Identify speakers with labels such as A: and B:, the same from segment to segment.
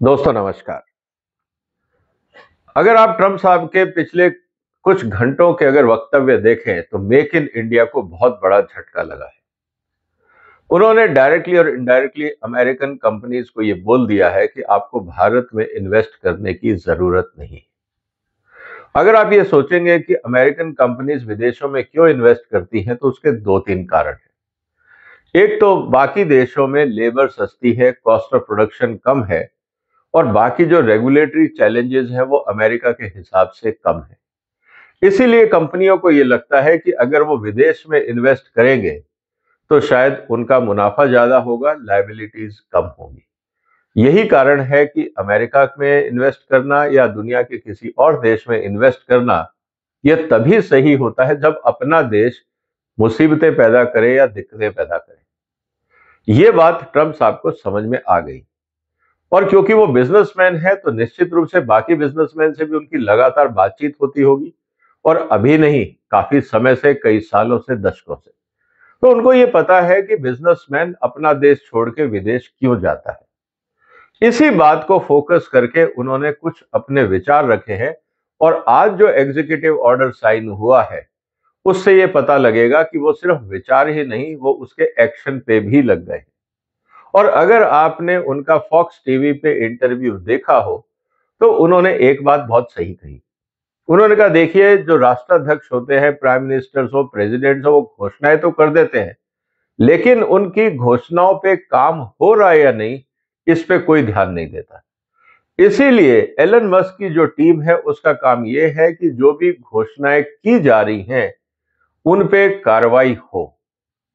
A: दोस्तों नमस्कार। अगर आप ट्रंप साहब के पिछले कुछ घंटों के अगर वक्तव्य देखें तो मेक इन इंडिया को बहुत बड़ा झटका लगा है। उन्होंने डायरेक्टली और इनडायरेक्टली अमेरिकन कंपनीज को यह बोल दिया है कि आपको भारत में इन्वेस्ट करने की जरूरत नहीं। अगर आप ये सोचेंगे कि अमेरिकन कंपनीज विदेशों में क्यों इन्वेस्ट करती हैं तो उसके दो तीन कारण हैं। एक तो बाकी देशों में लेबर सस्ती है, कॉस्ट ऑफ प्रोडक्शन कम है और बाकी जो रेगुलेटरी चैलेंजेस हैं वो अमेरिका के हिसाब से कम है। इसीलिए कंपनियों को ये लगता है कि अगर वो विदेश में इन्वेस्ट करेंगे तो शायद उनका मुनाफा ज्यादा होगा, लायबिलिटीज कम होंगी। यही कारण है कि अमेरिका में इन्वेस्ट करना या दुनिया के किसी और देश में इन्वेस्ट करना यह तभी सही होता है जब अपना देश मुसीबतें पैदा करे या दिक्कतें पैदा करे। ये बात ट्रंप साहब को समझ में आ गई और क्योंकि वो बिजनेसमैन है तो निश्चित रूप से बाकी बिजनेसमैन से भी उनकी लगातार बातचीत होती होगी और अभी नहीं, काफी समय से, कई सालों से, दशकों से। तो उनको ये पता है कि बिजनेसमैन अपना देश छोड़ के विदेश क्यों जाता है। इसी बात को फोकस करके उन्होंने कुछ अपने विचार रखे हैं और आज जो एग्जीक्यूटिव ऑर्डर साइन हुआ है उससे ये पता लगेगा कि वो सिर्फ विचार ही नहीं, वो उसके एक्शन पे भी लग गए। और अगर आपने उनका फॉक्स टीवी पे इंटरव्यू देखा हो तो उन्होंने एक बात बहुत सही कही। उन्होंने कहा, देखिए, जो राष्ट्राध्यक्ष होते हैं, प्राइम मिनिस्टर्स हो, प्रेसिडेंट्स हो, वो घोषणाएं तो कर देते हैं लेकिन उनकी घोषणाओं पे काम हो रहा है या नहीं, इस पे कोई ध्यान नहीं देता। इसीलिए एलन मस्क की जो टीम है उसका काम यह है कि जो भी घोषणाएं की जा रही हैं उन पे कार्रवाई हो।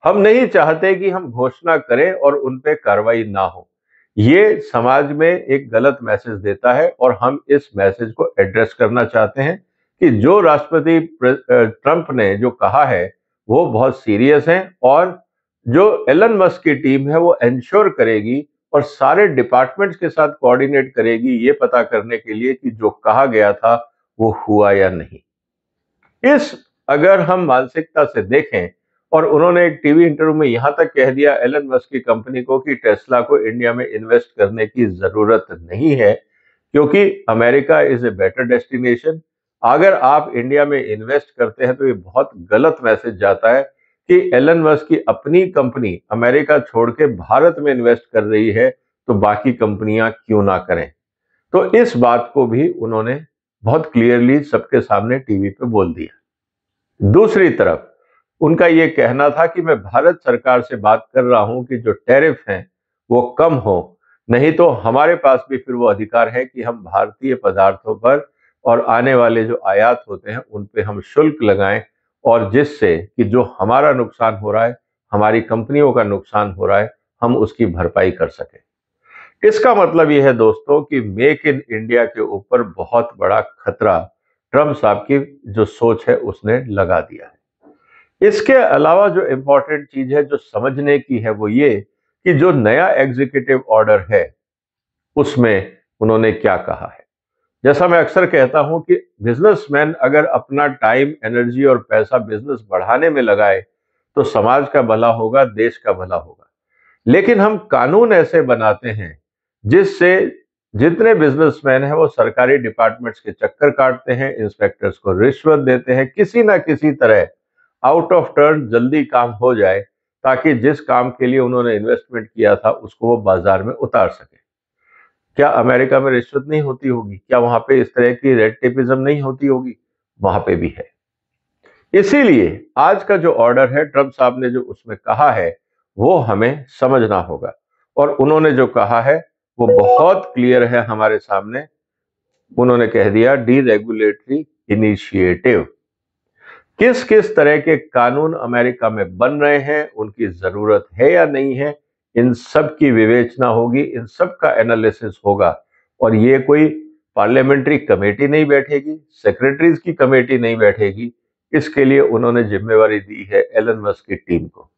A: हम नहीं चाहते कि हम घोषणा करें और उन पे कार्रवाई ना हो। ये समाज में एक गलत मैसेज देता है और हम इस मैसेज को एड्रेस करना चाहते हैं कि जो राष्ट्रपति ट्रंप ने जो कहा है वो बहुत सीरियस है और जो एलन मस्क की टीम है वो एंश्योर करेगी और सारे डिपार्टमेंट्स के साथ कोऑर्डिनेट करेगी ये पता करने के लिए कि जो कहा गया था वो हुआ या नहीं। इस अगर हम मानसिकता से देखें, और उन्होंने एक टीवी इंटरव्यू में यहां तक कह दिया एलन मस्क की कंपनी को कि टेस्ला को इंडिया में इन्वेस्ट करने की जरूरत नहीं है क्योंकि America is a better destination. अगर आप इंडिया में इन्वेस्ट करते हैं तो ये बहुत गलत मैसेज जाता है कि एलन मस्क की अपनी कंपनी अमेरिका छोड़ के भारत में इन्वेस्ट कर रही है तो बाकी कंपनियां क्यों ना करें। तो इस बात को भी उन्होंने बहुत क्लियरली सबके सामने टीवी पे बोल दिया। दूसरी तरफ उनका यह कहना था कि मैं भारत सरकार से बात कर रहा हूं कि जो टैरिफ हैं वो कम हो, नहीं तो हमारे पास भी फिर वो अधिकार है कि हम भारतीय पदार्थों पर और आने वाले जो आयात होते हैं उन पे हम शुल्क लगाएं और जिससे कि जो हमारा नुकसान हो रहा है, हमारी कंपनियों का नुकसान हो रहा है, हम उसकी भरपाई कर सकें। इसका मतलब यह है दोस्तों कि मेक इन इंडिया के ऊपर बहुत बड़ा खतरा ट्रंप साहब की जो सोच है उसने लगा दिया है। इसके अलावा जो इंपॉर्टेंट चीज है जो समझने की है वो ये कि जो नया एग्जीक्यूटिव ऑर्डर है उसमें उन्होंने क्या कहा है। जैसा मैं अक्सर कहता हूं कि बिजनेसमैन अगर अपना टाइम, एनर्जी और पैसा बिजनेस बढ़ाने में लगाए तो समाज का भला होगा, देश का भला होगा। लेकिन हम कानून ऐसे बनाते हैं जिससे जितने बिजनेसमैन हैं वो सरकारी डिपार्टमेंट्स के चक्कर काटते हैं, इंस्पेक्टर्स को रिश्वत देते हैं, किसी ना किसी तरह आउट ऑफ टर्न जल्दी काम हो जाए ताकि जिस काम के लिए उन्होंने इन्वेस्टमेंट किया था उसको वो बाजार में उतार सके। क्या अमेरिका में रिश्वत नहीं होती होगी? क्या वहां पे इस तरह की रेड टेपिज्म नहीं होती होगी? वहां पे भी है। इसीलिए आज का जो ऑर्डर है ट्रंप साहब ने जो उसमें कहा है वो हमें समझना होगा और उन्होंने जो कहा है वो बहुत क्लियर है हमारे सामने। उन्होंने कह दिया डीरेगुलेटरी इनिशिएटिव। किस किस तरह के कानून अमेरिका में बन रहे हैं, उनकी जरूरत है या नहीं है, इन सब की विवेचना होगी, इन सब का एनालिसिस होगा। और ये कोई पार्लियामेंट्री कमेटी नहीं बैठेगी, सेक्रेटरीज की कमेटी नहीं बैठेगी। इसके लिए उन्होंने जिम्मेवारी दी है एलन मस्क की टीम को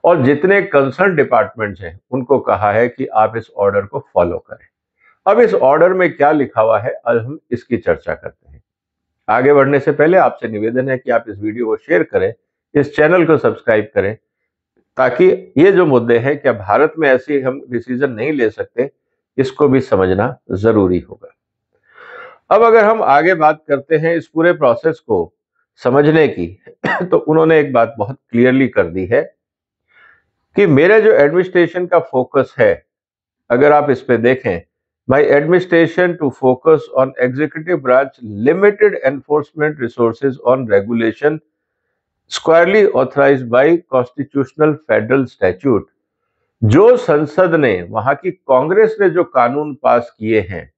A: और जितने कंसर्न डिपार्टमेंट्स हैं उनको कहा है कि आप इस ऑर्डर को फॉलो करें। अब इस ऑर्डर में क्या लिखा हुआ है, आज हम इसकी चर्चा करते हैं। आगे बढ़ने से पहले आपसे निवेदन है कि आप इस वीडियो को शेयर करें, इस चैनल को सब्सक्राइब करें ताकि ये जो मुद्दे हैं, क्या भारत में ऐसे हम डिसीजन नहीं ले सकते इसको भी समझना जरूरी होगा। अब अगर हम आगे बात करते हैं इस पूरे प्रोसेस को समझने की तो उन्होंने एक बात बहुत क्लियरली कर दी है कि मेरा जो एडमिनिस्ट्रेशन का फोकस है, अगर आप इस पे देखें, my administration to focus on executive branch limited enforcement resources on regulation squarely authorised by constitutional federal statute. जो संसद ने, वहां की कांग्रेस ने जो कानून पास किए हैं,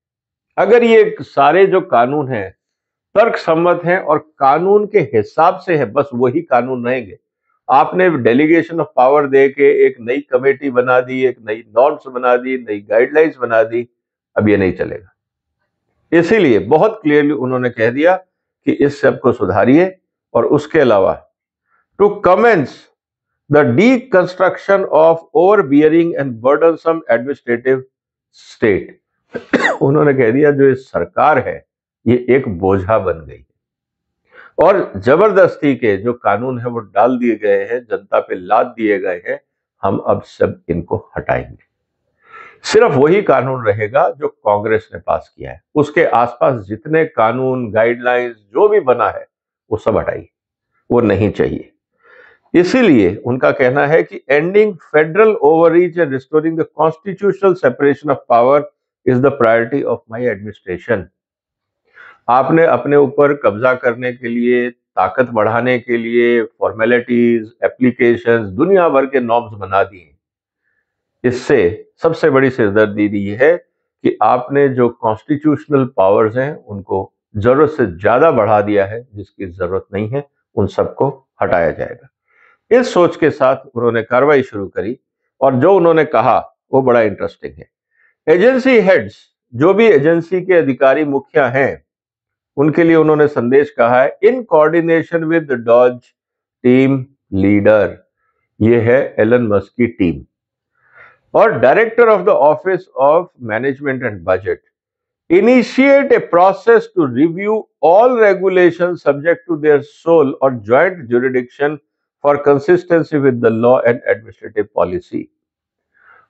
A: अगर ये सारे जो कानून हैं तर्क सम्मत हैं और कानून के हिसाब से है, बस वही कानून रहेंगे। आपने डेलीगेशन ऑफ पावर दे के एक नई कमेटी बना दी, एक नई नॉर्म्स बना दी, नई गाइडलाइंस बना दी, अब ये नहीं चलेगा। इसीलिए बहुत क्लियरली उन्होंने कह दिया कि इस सब को सुधारिए और उसके अलावा to commence the deconstruction of overbearing and burdensome administrative state. उन्होंने कह दिया जो ये सरकार है ये एक बोझा बन गई और जबरदस्ती के जो कानून है वो डाल दिए गए हैं, जनता पे लाद दिए गए हैं, हम अब सब इनको हटाएंगे। सिर्फ वही कानून रहेगा जो कांग्रेस ने पास किया है, उसके आसपास जितने कानून गाइडलाइंस जो भी बना है वो सब हटाइए, वो नहीं चाहिए। इसीलिए उनका कहना है कि ending federal overreach and restoring the constitutional separation of power is the priority of my administration. आपने अपने ऊपर कब्जा करने के लिए, ताकत बढ़ाने के लिए फॉर्मेलिटीज, एप्लीकेशंस, दुनिया भर के नॉर्म्स बना दिए। इससे सबसे बड़ी सिरदर्दी ये है कि आपने जो कॉन्स्टिट्यूशनल पावर्स हैं उनको जरूरत से ज्यादा बढ़ा दिया है, जिसकी जरूरत नहीं है, उन सबको हटाया जाएगा। इस सोच के साथ उन्होंने कार्रवाई शुरू करी और जो उन्होंने कहा वो बड़ा इंटरेस्टिंग है। एजेंसी हेड्स, जो भी एजेंसी के अधिकारी मुखिया हैं, उनके लिए उन्होंने संदेश कहा है in coordination with DOGE team leader, ये है एलन मस्क की टीम, और director of the Office of Management and Budget, initiate a process to review all regulation subject to their sole और joint jurisdiction for consistency with the law and administrative policy.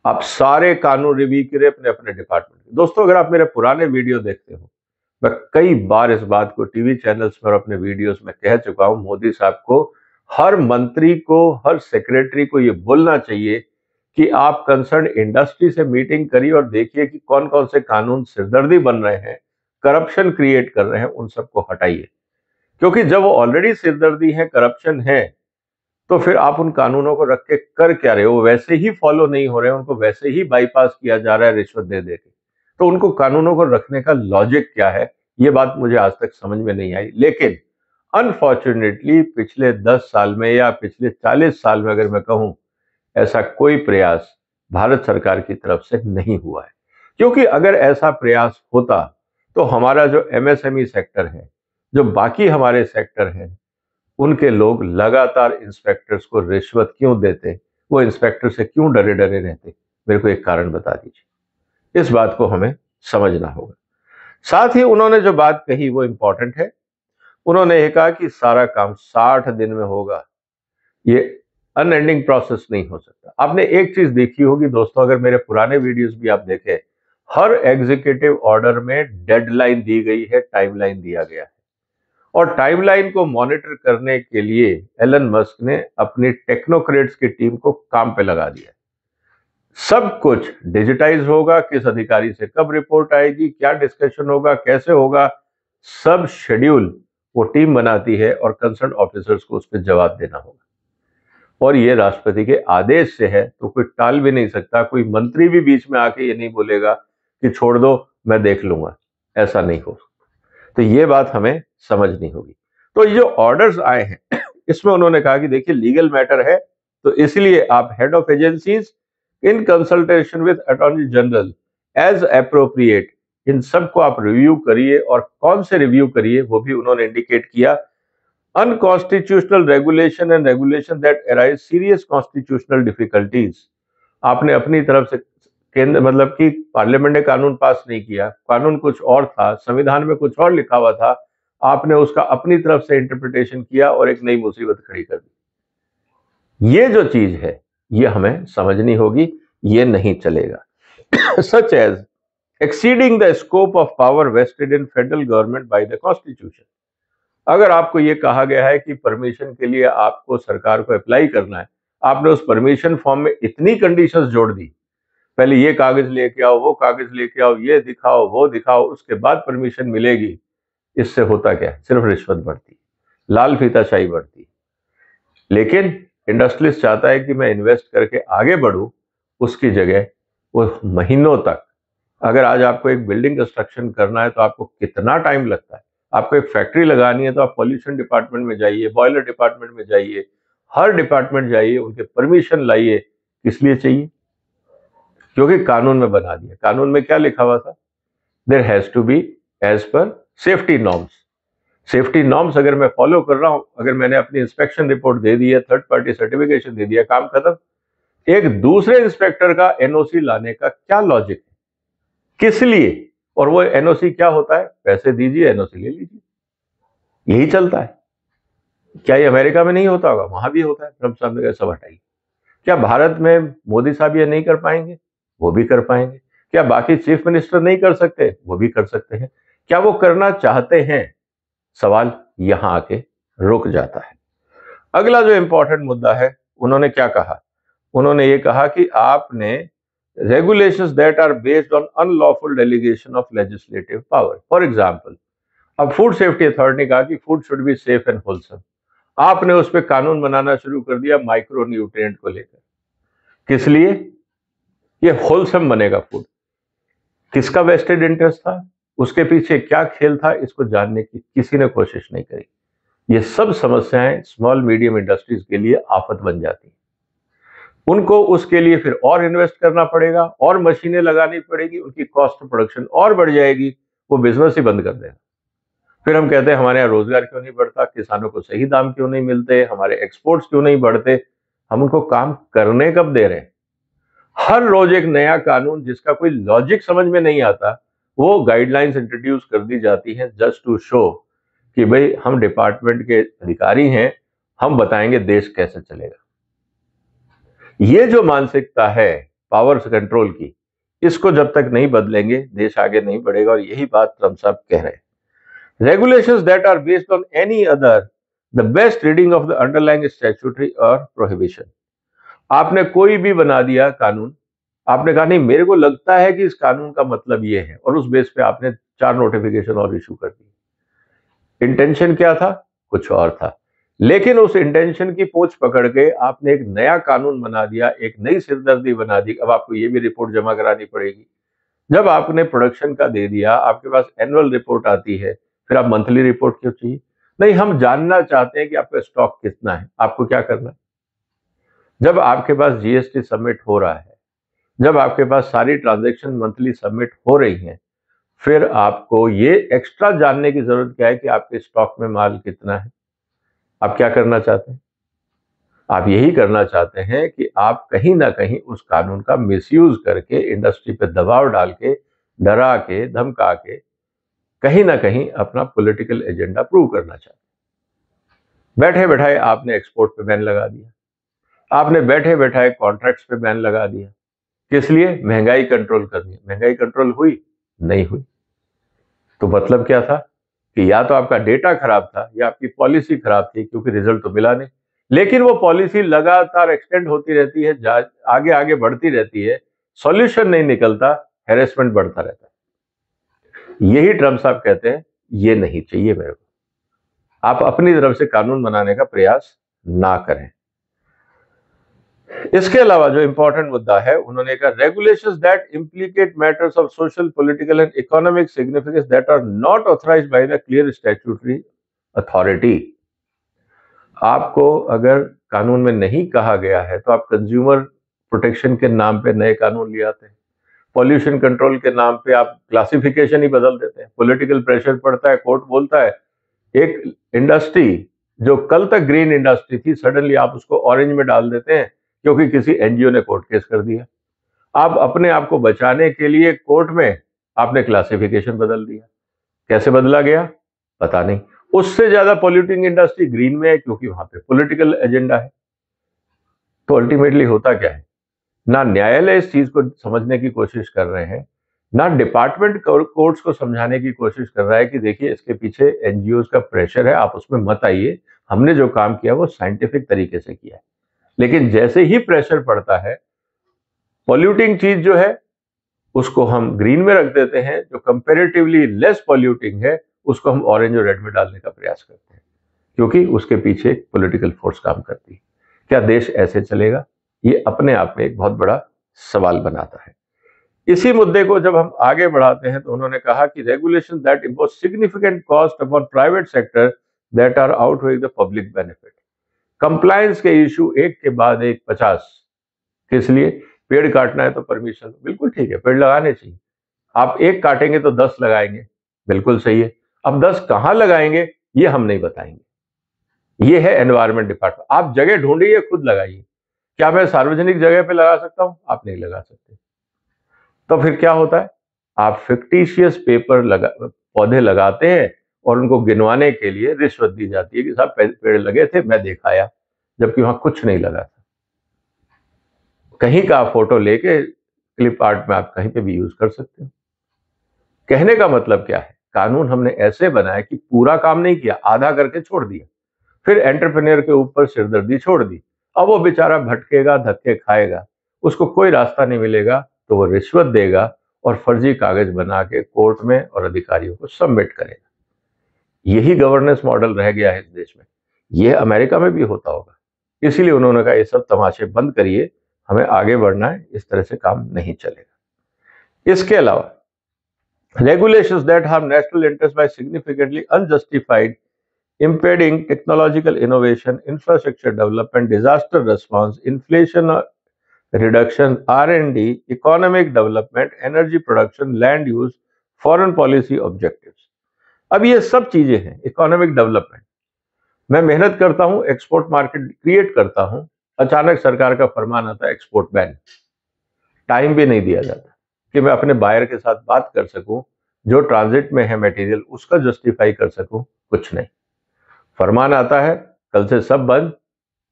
A: आप सारे कानून review करें अपने अपने department. दोस्तों, अगर आप मेरे पुराने वीडियो देखते हो, मैं कई बार इस बात को टीवी चैनल्स पर अपने वीडियोस में कह चुका हूं, मोदी साहब को, हर मंत्री को, हर सेक्रेटरी को यह बोलना चाहिए कि आप कंसर्न इंडस्ट्री से मीटिंग करिए और देखिए कि कौन कौन से कानून सिरदर्दी बन रहे हैं, करप्शन क्रिएट कर रहे हैं, उन सबको हटाइए। क्योंकि जब वो ऑलरेडी सिरदर्दी है, करप्शन है, तो फिर आप उन कानूनों को रख के कर क्या रहे हो? वो वैसे ही फॉलो नहीं हो रहे हैं, उनको वैसे ही बाईपास किया जा रहा है रिश्वत दे दे के। तो उनको कानूनों को रखने का लॉजिक क्या है, ये बात मुझे आज तक समझ में नहीं आई। लेकिन अनफॉर्चुनेटली पिछले 10 साल में या पिछले 40 साल में अगर मैं कहूं, ऐसा कोई प्रयास भारत सरकार की तरफ से नहीं हुआ है। क्योंकि अगर ऐसा प्रयास होता तो हमारा जो एमएसएमई सेक्टर है, जो बाकी हमारे सेक्टर हैं, उनके लोग लगातार इंस्पेक्टर्स को रिश्वत क्यों देते, वो इंस्पेक्टर से क्यों डरे डरे रहते? मेरे को एक कारण बता दीजिए। इस बात को हमें समझना होगा। साथ ही उन्होंने जो बात कही वो इंपॉर्टेंट है। उन्होंने ये कहा कि सारा काम 60 दिन में होगा। ये अनएंडिंग प्रोसेस नहीं हो सकता। आपने एक चीज देखी होगी दोस्तों, अगर मेरे पुराने वीडियोस भी आप देखें, हर एग्जीक्यूटिव ऑर्डर में डेडलाइन दी गई है, टाइमलाइन दिया गया है, और टाइमलाइन को मॉनिटर करने के लिए एलन मस्क ने अपनी टेक्नोक्रेट्स की टीम को काम पे लगा दिया। सब कुछ डिजिटाइज होगा, किस अधिकारी से कब रिपोर्ट आएगी, क्या डिस्कशन होगा, कैसे होगा, सब शेड्यूल वो टीम बनाती है और कंसर्न ऑफिसर्स को उस पर जवाब देना होगा। और ये राष्ट्रपति के आदेश से है, तो कोई टाल भी नहीं सकता। कोई मंत्री भी बीच में आके ये नहीं बोलेगा कि छोड़ दो, मैं देख लूंगा, ऐसा नहीं हो। तो ये बात हमें समझनी होगी। तो ये जो ऑर्डर्स आए हैं इसमें उन्होंने कहा कि देखिए लीगल मैटर है, तो इसलिए आप head of agencies in consultation with attorney general as appropriate, इन सबको आप रिव्यू करिए, और कौन से रिव्यू करिए वो भी उन्होंने इंडिकेट किया। Unconstitutional regulation and regulation that arise serious constitutional difficulties, आपने अपनी तरफ से केंद्र, मतलब कि पार्लियामेंट ने कानून पास नहीं किया, कानून कुछ और था, संविधान में कुछ और लिखा हुआ था, आपने उसका अपनी तरफ से इंटरप्रिटेशन किया और एक नई मुसीबत खड़ी कर दी। ये जो चीज है ये हमें समझनी होगी, ये नहीं चलेगा। Such as exceeding the scope of power vested in federal government by the constitution। अगर आपको ये कहा गया है कि परमिशन के लिए आपको सरकार को अप्लाई करना है, आपने उस परमिशन फॉर्म में इतनी कंडीशंस जोड़ दी, पहले ये कागज लेके आओ, वो कागज लेके आओ, ये दिखाओ, वो दिखाओ, उसके बाद परमिशन मिलेगी। इससे होता क्या है? सिर्फ रिश्वत बढ़ती, लाल फीताशाही बढ़ती। लेकिन इंडस्ट्रियलिस्ट चाहता है कि मैं इन्वेस्ट करके आगे बढ़ूं, उसकी जगह वो महीनों तक, अगर आज आपको एक बिल्डिंग कंस्ट्रक्शन करना है तो आपको कितना टाइम लगता है, आपको एक फैक्ट्री लगानी है तो आप पॉल्यूशन डिपार्टमेंट में जाइए, बॉयलर डिपार्टमेंट में जाइए, हर डिपार्टमेंट जाइए, उनके परमिशन लाइए। किस लिए चाहिए? क्योंकि कानून में बना दिया। कानून में क्या लिखा हुआ था? There has to be as per safety norms. Safety norms अगर मैं फॉलो कर रहा हूं, अगर मैंने अपनी इंस्पेक्शन रिपोर्ट दे दी है, थर्ड पार्टी सर्टिफिकेशन दे दिया, काम खत्म। एक दूसरे इंस्पेक्टर का एनओसी लाने का क्या लॉजिक है? किस लिए? और वो एनओसी क्या होता है? पैसे दीजिए, एनओसी ले लीजिए, यही चलता है। क्या ये अमेरिका में नहीं होता होगा? वहां भी होता है। ट्रंप साहब ने कहा सब हटाइए। क्या भारत में मोदी साहब ये नहीं कर पाएंगे? वो भी कर पाएंगे। क्या बाकी चीफ मिनिस्टर नहीं कर सकते? वो भी कर सकते हैं। क्या वो करना चाहते हैं? सवाल यहां आके रुक जाता है। अगला जो इंपॉर्टेंट मुद्दा है, उन्होंने क्या कहा? उन्होंने ये कहा कि आपने regulations that are based on unlawful delegation of legislative power। For example, अब फूड सेफ्टी अथॉरिटी ने कहा कि food should be safe and wholesome. आपने उस पर कानून बनाना शुरू कर दिया माइक्रो न्यूट्रिएंट को लेकर। किस लिए? ये होलसम बनेगा फूड। किसका वेस्टेड इंटरेस्ट था? उसके पीछे क्या खेल था? इसको जानने की किसी ने कोशिश नहीं करी। ये सब समस्याएं स्मॉल मीडियम इंडस्ट्रीज के लिए आफत बन जाती हैं। उनको उसके लिए फिर और इन्वेस्ट करना पड़ेगा, और मशीनें लगानी पड़ेगी, उनकी कॉस्ट ऑफ प्रोडक्शन और बढ़ जाएगी, वो बिजनेस ही बंद कर देगा। फिर हम कहते हैं हमारे यहाँ रोजगार क्यों नहीं बढ़ता, किसानों को सही दाम क्यों नहीं मिलते, हमारे एक्सपोर्ट्स क्यों नहीं बढ़ते। हम उनको काम करने कब दे रहे हैं? हर रोज एक नया कानून जिसका कोई लॉजिक समझ में नहीं आता, वो गाइडलाइंस इंट्रोड्यूस कर दी जाती हैं जस्ट टू शो कि भाई हम डिपार्टमेंट के अधिकारी हैं, हम बताएंगे देश कैसे चलेगा। ये जो मानसिकता है पावर कंट्रोल की, इसको जब तक नहीं बदलेंगे देश आगे नहीं बढ़ेगा। और यही बात ट्रंप साहब कह रहे हैं। Regulations that are based on any other the best reading of the underlying statutory और प्रोहिबिशन। आपने कोई भी बना दिया कानून, आपने कहा नहीं मेरे को लगता है कि इस कानून का मतलब ये है, और उस बेस पे आपने 4 नोटिफिकेशन और इशू कर दी। इंटेंशन क्या था? कुछ और था। लेकिन उस इंटेंशन की पूंछ पकड़ के आपने एक नया कानून बना दिया, एक नई सिरदर्दी बना दी। अब आपको ये भी रिपोर्ट जमा करानी पड़ेगी। जब आपने प्रोडक्शन का दे दिया, आपके पास एनुअल रिपोर्ट आती है, फिर आप मंथली रिपोर्ट क्यों चाहिए? नहीं, हम जानना चाहते हैं कि आपका स्टॉक कितना है। आपको क्या करना है? जब आपके पास जीएसटी सबमिट हो रहा है, जब आपके पास सारी ट्रांजैक्शन मंथली सबमिट हो रही हैं, फिर आपको ये एक्स्ट्रा जानने की जरूरत क्या है कि आपके स्टॉक में माल कितना है। आप क्या करना चाहते हैं? आप यही करना चाहते हैं कि आप कहीं ना कहीं उस कानून का मिसयूज करके, इंडस्ट्री पे दबाव डाल के, डरा के, धमका के, कहीं ना कहीं अपना पॉलिटिकल एजेंडा प्रूव करना चाहते हैं। बैठे बैठाए आपने एक्सपोर्ट पे बैन लगा दिया, आपने बैठे बैठाए कॉन्ट्रैक्ट्स पे बैन लगा दिया। किस लिए? महंगाई कंट्रोल करनी है। महंगाई कंट्रोल हुई? नहीं हुई। तो मतलब क्या था कि या तो आपका डेटा खराब था या आपकी पॉलिसी खराब थी, क्योंकि रिजल्ट तो मिला नहीं। लेकिन वो पॉलिसी लगातार एक्सटेंड होती रहती है, आगे आगे बढ़ती रहती है, सॉल्यूशन नहीं निकलता, हैरेसमेंट बढ़ता रहता है। यही ट्रंप साहब कहते हैं ये नहीं चाहिए मेरे को। आप अपनी तरफ से कानून बनाने का प्रयास ना करें। इसके अलावा जो इंपॉर्टेंट मुद्दा है, उन्होंने कहा regulations that implicate matters of social, political and economic significance that are not authorized by the clear statutory authority. आपको अगर कानून में नहीं कहा गया है तो आप कंज्यूमर प्रोटेक्शन के नाम पे नए कानून ले आते हैं, पॉल्यूशन कंट्रोल के नाम पे आप क्लासिफिकेशन ही बदल देते हैं, पॉलिटिकल प्रेशर पड़ता है, कोर्ट बोलता है। एक इंडस्ट्री जो कल तक ग्रीन इंडस्ट्री थी, सडनली आप उसको ऑरेंज में डाल देते हैं क्योंकि किसी एनजीओ ने कोर्ट केस कर दिया। आप अपने आप को बचाने के लिए कोर्ट में आपने क्लासिफिकेशन बदल दिया। कैसे बदला गया पता नहीं। उससे ज्यादा पॉल्यूटिंग इंडस्ट्री ग्रीन में है क्योंकि वहां पे पॉलिटिकल एजेंडा है। तो अल्टीमेटली होता क्या है? ना न्यायालय इस चीज को समझने की कोशिश कर रहे हैं, ना डिपार्टमेंट कोर्ट्स को समझाने की कोशिश कर रहा है कि देखिए इसके पीछे एनजीओ का प्रेशर है, आप उसमें मत आइए, हमने जो काम किया वो साइंटिफिक तरीके से किया है। लेकिन जैसे ही प्रेशर पड़ता है, पॉल्यूटिंग चीज जो है उसको हम ग्रीन में रख देते हैं, जो कंपेरेटिवली लेस पॉल्यूटिंग है उसको हम ऑरेंज और रेड में डालने का प्रयास करते हैं, क्योंकि उसके पीछे एक पॉलिटिकल फोर्स काम करती है। क्या देश ऐसे चलेगा? ये अपने आप में एक बहुत बड़ा सवाल बनाता है। इसी मुद्दे को जब हम आगे बढ़ाते हैं तो उन्होंने कहा कि regulation that impose significant cost upon private sector that are outweighing the public benefit. Compliance के इशू एक के बाद एक 50। किस लिए? पेड़ काटना है तो परमिशन, बिल्कुल ठीक है, पेड़ लगाने चाहिए। आप एक काटेंगे तो 10 लगाएंगे, बिल्कुल सही है। अब 10 कहां लगाएंगे ये हम नहीं बताएंगे। ये है एनवायरमेंट डिपार्टमेंट। आप जगह ढूंढिए, खुद लगाइए। क्या मैं सार्वजनिक जगह पे लगा सकता हूं? आप नहीं लगा सकते। तो फिर क्या होता है? आप फिक्टिशियस पौधे लगाते हैं और उनको गिनवाने के लिए रिश्वत दी जाती है कि साहब पेड़ लगे थे, मैं दिखाया, जबकि वहां कुछ नहीं लगा था। कहीं का फोटो लेके क्लिप आर्ट में आप कहीं पे भी यूज कर सकते हो। कहने का मतलब क्या है? कानून हमने ऐसे बनाया कि पूरा काम नहीं किया, आधा करके छोड़ दिया, फिर एंटरप्रेन्योर के ऊपर सिरदर्दी छोड़ दी। अब वो बेचारा भटकेगा, धक्के खाएगा, उसको कोई रास्ता नहीं मिलेगा तो वो रिश्वत देगा और फर्जी कागज बना के कोर्ट में और अधिकारियों को सबमिट करेगा। यही गवर्नेंस मॉडल रह गया है इस देश में। ये अमेरिका में भी होता होगा। इसीलिए उन्होंने कहा ये सब तमाशे बंद करिए, हमें आगे बढ़ना है, इस तरह से काम नहीं चलेगा। इसके अलावा regulations that harm national interest by significantly unjustified impeding technological innovation, infrastructure development, disaster response, inflation reduction, R&D, economic development, energy production, land use, foreign policy objectives। अब ये सब चीजें हैं इकोनॉमिक डेवलपमेंट। मैं मेहनत करता हूं, एक्सपोर्ट मार्केट क्रिएट करता हूं, अचानक सरकार का फरमान आता है एक्सपोर्ट बैन। टाइम भी नहीं दिया जाता कि मैं अपने बायर के साथ बात कर सकूं, जो ट्रांजिट में है मटेरियल उसका जस्टिफाई कर सकूं, कुछ नहीं। फरमान आता है कल से सब बंद,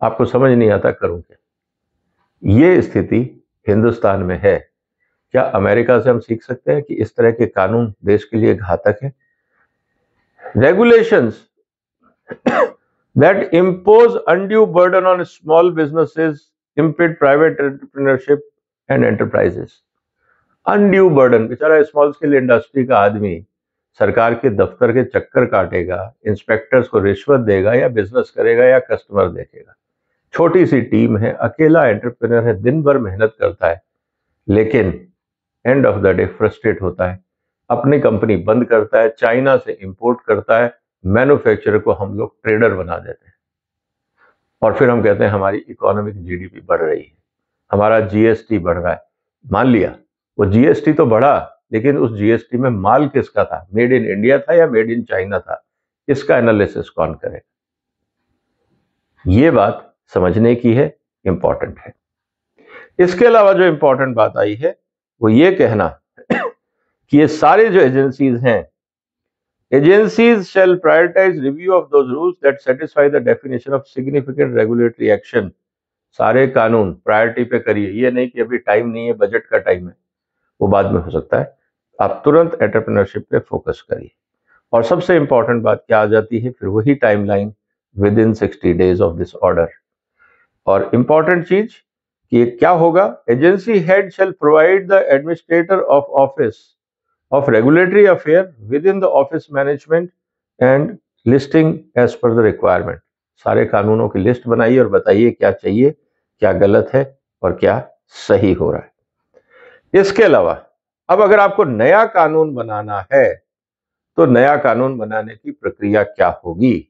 A: आपको समझ नहीं आता करूं क्या। ये स्थिति हिंदुस्तान में है। क्या अमेरिका से हम सीख सकते हैं कि इस तरह के कानून देश के लिए घातक है? Regulations that impose undue burden on small businesses, impede private entrepreneurship and enterprises। Undue burden, बेचारा स्मॉल स्केल इंडस्ट्री का आदमी सरकार के दफ्तर के चक्कर काटेगा, इंस्पेक्टर्स को रिश्वत देगा या बिजनेस करेगा या कस्टमर देखेगा। छोटी सी टीम है, अकेला एंटरप्रेन्योर है, दिन भर मेहनत करता है, लेकिन end of the day frustrate होता है, अपनी कंपनी बंद करता है, चाइना से इंपोर्ट करता है, मैन्युफैक्चरर को हम लोग ट्रेडर बना देते हैं और फिर हम कहते हैं हमारी इकोनॉमिक जीडीपी बढ़ रही है, हमारा जीएसटी बढ़ रहा है। मान लिया वो जीएसटी तो बढ़ा, लेकिन उस जीएसटी में माल किसका था? मेड इन इंडिया था या मेड इन चाइना था? इसका एनालिसिस कौन करेगा? ये बात समझने की है, इंपॉर्टेंट है। इसके अलावा जो इंपॉर्टेंट बात आई है वो ये कहना कि ये सारे जो एजेंसीज हैं, agencies shall prioritize review of those rules that satisfy the definition of significant regulatory action। सारे कानून प्रायोरिटी पे करिए, ये नहीं कि अभी टाइम नहीं है, बजट का टाइम है, वो बाद में हो सकता है। आप तुरंत एंटरप्रेन्योरशिप पे फोकस करिए। और सबसे इंपॉर्टेंट बात क्या आ जाती है? फिर वही timeline, within 60 days of this order. और इंपॉर्टेंट चीज कि क्या होगा? Agency head shall provide the administrator of office of regulatory affair within the office management and listing as per the requirement। सारे कानूनों की लिस्ट बनाइए और बताइए क्या चाहिए, क्या गलत है और क्या सही हो रहा है। इसके अलावा अब अगर आपको नया कानून बनाना है तो नया कानून बनाने की प्रक्रिया क्या होगी?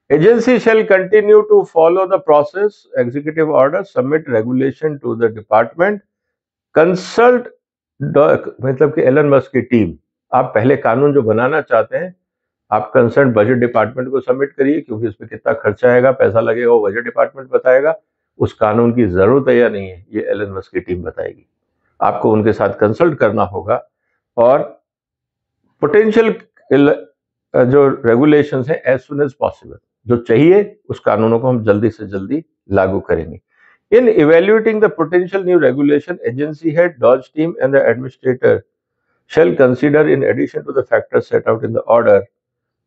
A: Agency shall continue to follow the process, executive order, submit regulation to the department, consult मतलब कि एलन मस्क की टीम। आप पहले कानून जो बनाना चाहते हैं, आप कंसर्न बजट डिपार्टमेंट को सबमिट करिए, क्योंकि उसमें कितना खर्चा आएगा, पैसा लगेगा, वो बजट डिपार्टमेंट बताएगा। उस कानून की जरूरत है या नहीं है, ये एलन मस्क की टीम बताएगी। आपको उनके साथ कंसल्ट करना होगा और पोटेंशियल जो रेगुलेशंस हैं एज सुन एज पॉसिबल, जो चाहिए उस कानूनों को हम जल्दी से जल्दी लागू करेंगे। In evaluating the potential new regulation, agency head, Dodge team, and the administrator shall consider in addition to the factors set out in the order,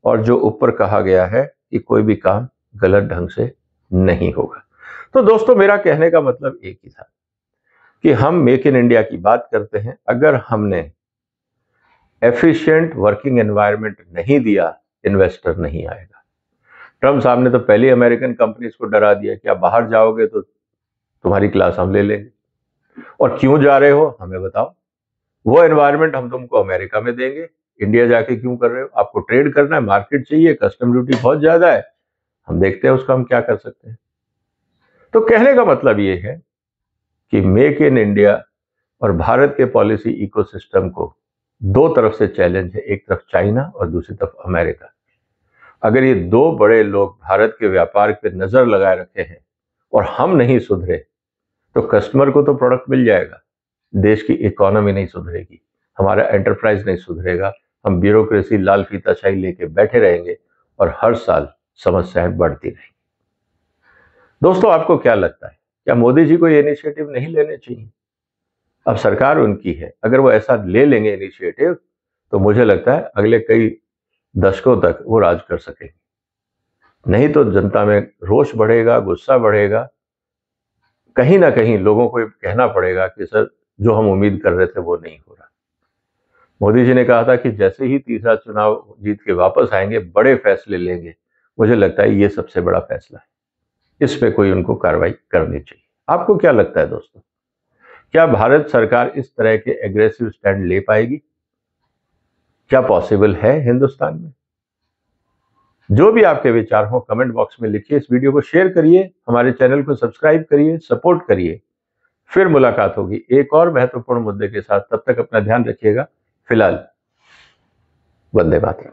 A: और जो ऊपर कहा गया है कि कोई भी काम गलत ढंग से नहीं होगा। तो दोस्तों, मेरा कहने का मतलब एक ही था कि हम मेक इन इंडिया की बात करते हैं, अगर हमने एफिशिएंट वर्किंग एनवायरनमेंट नहीं दिया, इन्वेस्टर नहीं आएगा। ट्रम्प साहब ने तो पहले अमेरिकन कंपनीज को डरा दिया कि आप बाहर जाओगे तो तुम्हारी क्लास हम ले लेंगे, और क्यों जा रहे हो हमें बताओ, वो एनवायरनमेंट हम तुमको अमेरिका में देंगे, इंडिया जाके क्यों कर रहे हो? आपको ट्रेड करना है, मार्केट चाहिए, कस्टम ड्यूटी बहुत ज्यादा है, हम देखते हैं उसका हम क्या कर सकते हैं। तो कहने का मतलब ये है कि मेक इन इंडिया और भारत के पॉलिसी इकोसिस्टम को दो तरफ से चैलेंज है, एक तरफ चाइना और दूसरी तरफ अमेरिका। अगर ये दो बड़े लोग भारत के व्यापार पे नजर लगाए रखे हैं और हम नहीं सुधरे, तो कस्टमर को तो प्रोडक्ट मिल जाएगा, देश की इकोनॉमी नहीं सुधरेगी, हमारा एंटरप्राइज नहीं सुधरेगा, हम ब्यूरोक्रेसी लाल फीताशाही लेके बैठे रहेंगे और हर साल समस्याएं बढ़ती रहेंगी। दोस्तों, आपको क्या लगता है, क्या मोदी जी को ये इनिशिएटिव नहीं लेने चाहिए? अब सरकार उनकी है, अगर वो ऐसा ले लेंगे इनिशिएटिव, तो मुझे लगता है अगले कई दशकों तक वो राज कर सकेंगे। नहीं तो जनता में रोष बढ़ेगा, गुस्सा बढ़ेगा, कहीं ना कहीं लोगों को कहना पड़ेगा कि सर, जो हम उम्मीद कर रहे थे वो नहीं हो रहा। मोदी जी ने कहा था कि जैसे ही तीसरा चुनाव जीत के वापस आएंगे बड़े फैसले लेंगे। मुझे लगता है ये सबसे बड़ा फैसला है, इस पे कोई उनको कार्रवाई करनी चाहिए। आपको क्या लगता है दोस्तों, क्या भारत सरकार इस तरह के एग्रेसिव स्टैंड ले पाएगी? क्या पॉसिबल है हिंदुस्तान में? जो भी आपके विचार हो कमेंट बॉक्स में लिखिए, इस वीडियो को शेयर करिए, हमारे चैनल को सब्सक्राइब करिए, सपोर्ट करिए। फिर मुलाकात होगी एक और महत्वपूर्ण मुद्दे के साथ, तब तक अपना ध्यान रखिएगा। फिलहाल वंदे मातरम।